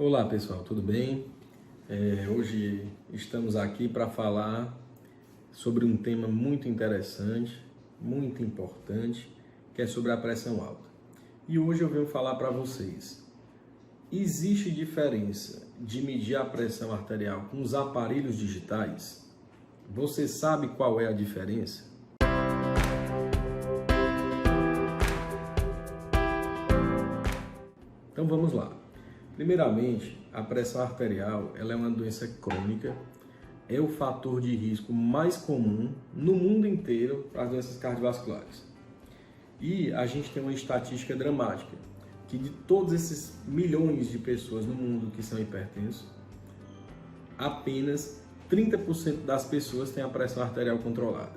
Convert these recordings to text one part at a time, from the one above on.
Olá pessoal, tudo bem? Hoje estamos aqui para falar sobre um tema muito interessante, muito importante, que é sobre a pressão alta. E hoje eu venho falar para vocês, existe diferença de medir a pressão arterial com os aparelhos digitais? Você sabe qual é a diferença? Então vamos lá. Primeiramente, a pressão arterial ela é uma doença crônica, é o fator de risco mais comum no mundo inteiro para as doenças cardiovasculares. E a gente tem uma estatística dramática, que de todos esses milhões de pessoas no mundo que são hipertensos, apenas 30% das pessoas têm a pressão arterial controlada.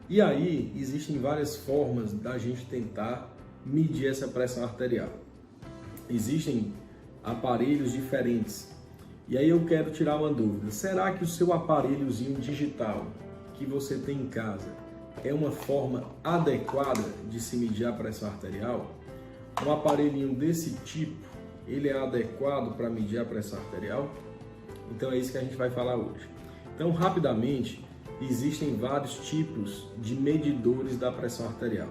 E aí, existem várias formas da gente tentar medir essa pressão arterial. Existem aparelhos diferentes. E aí eu quero tirar uma dúvida. Será que o seu aparelhozinho digital que você tem em casa é uma forma adequada de se medir a pressão arterial? Um aparelhinho desse tipo, ele é adequado para medir a pressão arterial? Então é isso que a gente vai falar hoje. Então, rapidamente, existem vários tipos de medidores da pressão arterial.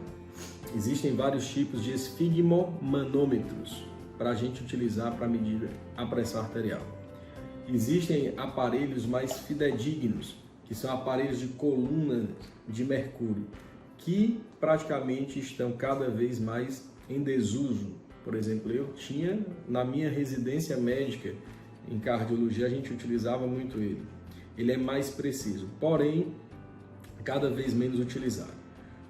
Existem vários tipos de esfigmomanômetros para a gente utilizar para medir a pressão arterial. Existem aparelhos mais fidedignos, que são aparelhos de coluna de mercúrio, que praticamente estão cada vez mais em desuso. Por exemplo, eu tinha na minha residência médica em cardiologia, a gente utilizava muito ele. Ele é mais preciso, porém, cada vez menos utilizado.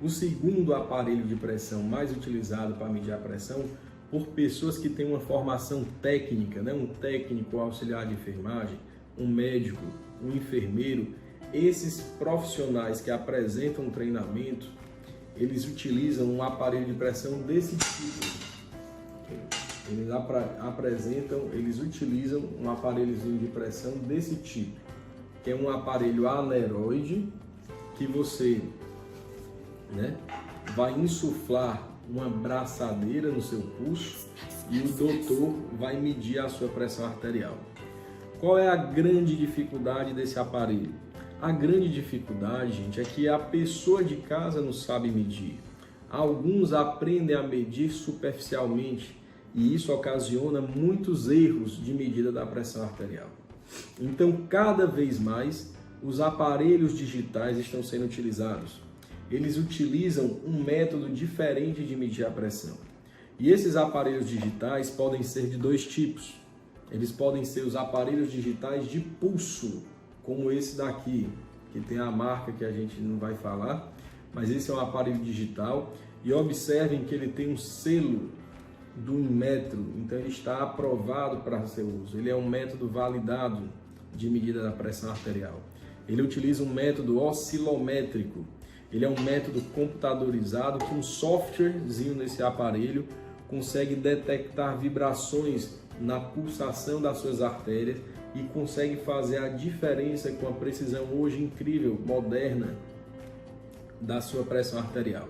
O segundo aparelho de pressão mais utilizado para medir a pressão por pessoas que têm uma formação técnica, né? Um técnico auxiliar de enfermagem, um médico, um enfermeiro, esses profissionais que apresentam treinamento, eles utilizam um aparelho de pressão desse tipo. Eles utilizam um aparelhozinho de pressão desse tipo, que é um aparelho aneroide que você, vai insuflar uma braçadeira no seu pulso e o doutor vai medir a sua pressão arterial. Qual é a grande dificuldade desse aparelho? A grande dificuldade, gente, é que a pessoa de casa não sabe medir. Alguns aprendem a medir superficialmente e isso ocasiona muitos erros de medida da pressão arterial. Então, cada vez mais, os aparelhos digitais estão sendo utilizados. Eles utilizam um método diferente de medir a pressão. E esses aparelhos digitais podem ser de dois tipos. Eles podem ser os aparelhos digitais de pulso, como esse daqui, que tem a marca que a gente não vai falar, mas esse é um aparelho digital. E observem que ele tem um selo do Inmetro, então ele está aprovado para seu uso. Ele é um método validado de medida da pressão arterial. Ele utiliza um método oscilométrico. Ele é um método computadorizado que um softwarezinho nesse aparelho consegue detectar vibrações na pulsação das suas artérias e consegue fazer a diferença com a precisão hoje incrível, moderna, da sua pressão arterial.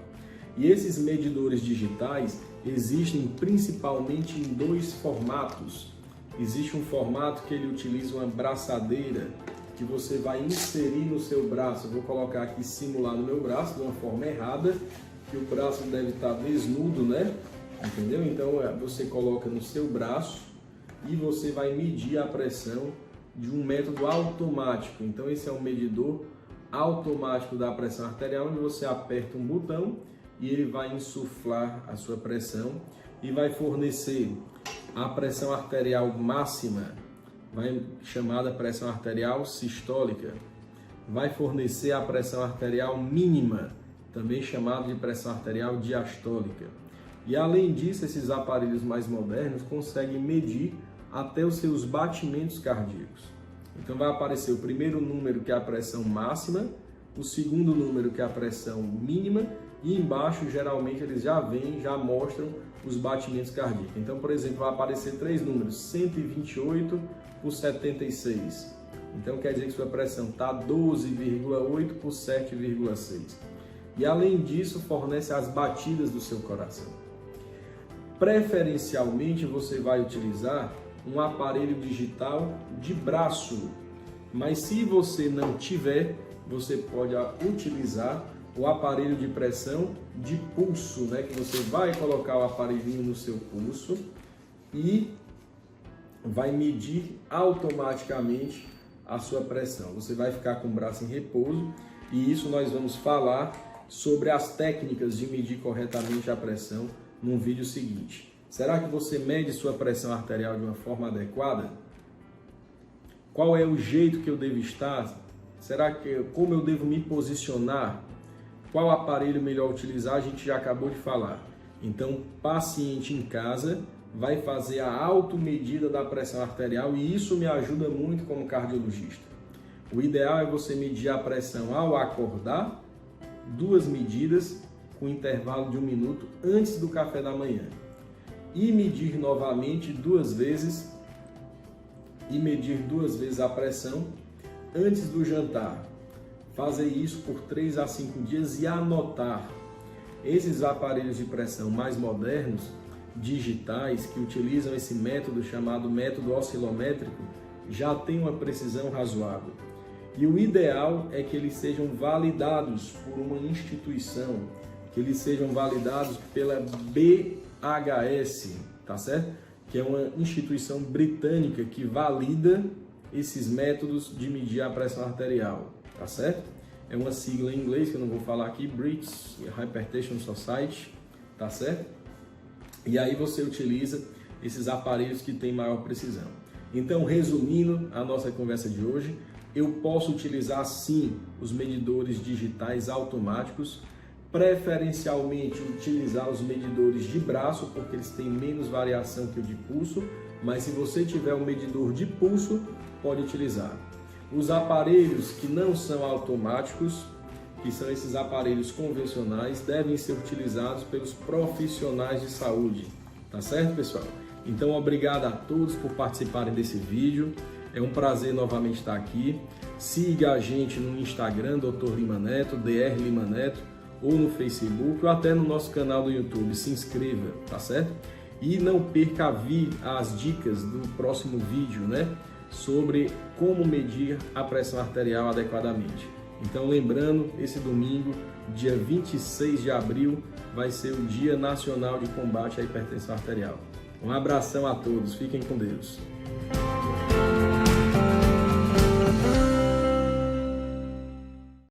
E esses medidores digitais existem principalmente em dois formatos. Existe um formato que ele utiliza uma braçadeira, que você vai inserir no seu braço. Eu vou colocar aqui, simular no meu braço, de uma forma errada, que o braço deve estar desnudo, né? Entendeu? Então você coloca no seu braço e você vai medir a pressão de um método automático. Então esse é um medidor automático da pressão arterial, onde você aperta um botão e ele vai insuflar a sua pressão e vai fornecer a pressão arterial máxima, chamada pressão arterial sistólica, vai fornecer a pressão arterial mínima, também chamada de pressão arterial diastólica. E além disso, esses aparelhos mais modernos conseguem medir até os seus batimentos cardíacos. Então vai aparecer o primeiro número, que é a pressão máxima, o segundo número, que é a pressão mínima, e embaixo geralmente eles já mostram os batimentos cardíacos. Então, por exemplo, vai aparecer três números, 128 por 76. Então quer dizer que sua pressão está 12,8 por 7,6. E além disso, fornece as batidas do seu coração. Preferencialmente você vai utilizar um aparelho digital de braço. Mas se você não tiver, você pode utilizar o aparelho de pressão de pulso, né? Que você vai colocar o aparelhinho no seu pulso e vai medir automaticamente a sua pressão. Você vai ficar com o braço em repouso e isso nós vamos falar sobre as técnicas de medir corretamente a pressão num vídeo seguinte. Será que você mede sua pressão arterial de uma forma adequada? Qual é o jeito que eu devo estar? Como eu devo me posicionar? Qual aparelho melhor utilizar? A gente já acabou de falar. Então, paciente em casa vai fazer a automedida da pressão arterial e isso me ajuda muito como cardiologista. O ideal é você medir a pressão ao acordar, 2 medidas com intervalo de 1 minuto antes do café da manhã. E medir novamente 2 vezes a pressão antes do jantar. Fazer isso por 3 a 5 dias e anotar. Esses aparelhos de pressão mais modernos, digitais, que utilizam esse método chamado método oscilométrico, já tem uma precisão razoável. E o ideal é que eles sejam validados por uma instituição, que eles sejam validados pela BHS, tá certo? Que é uma instituição britânica que valida esses métodos de medir a pressão arterial, tá certo? É uma sigla em inglês que eu não vou falar aqui, British Hypertension Society, tá certo? E aí você utiliza esses aparelhos que têm maior precisão. Então, resumindo a nossa conversa de hoje, eu posso utilizar sim os medidores digitais automáticos, preferencialmente utilizar os medidores de braço, porque eles têm menos variação que o de pulso, mas se você tiver um medidor de pulso, pode utilizar. Os aparelhos que não são automáticos, que são esses aparelhos convencionais, devem ser utilizados pelos profissionais de saúde, tá certo, pessoal? Então, obrigado a todos por participarem desse vídeo. É um prazer novamente estar aqui. Siga a gente no Instagram, Dr. Lima Neto, Dr. Lima Neto, ou no Facebook, ou até no nosso canal do YouTube. Se inscreva, tá certo? E não perca as dicas do próximo vídeo, né? Sobre como medir a pressão arterial adequadamente. Então, lembrando, esse domingo, dia 26 de abril, vai ser o Dia Nacional de Combate à Hipertensão Arterial. Um abração a todos, fiquem com Deus.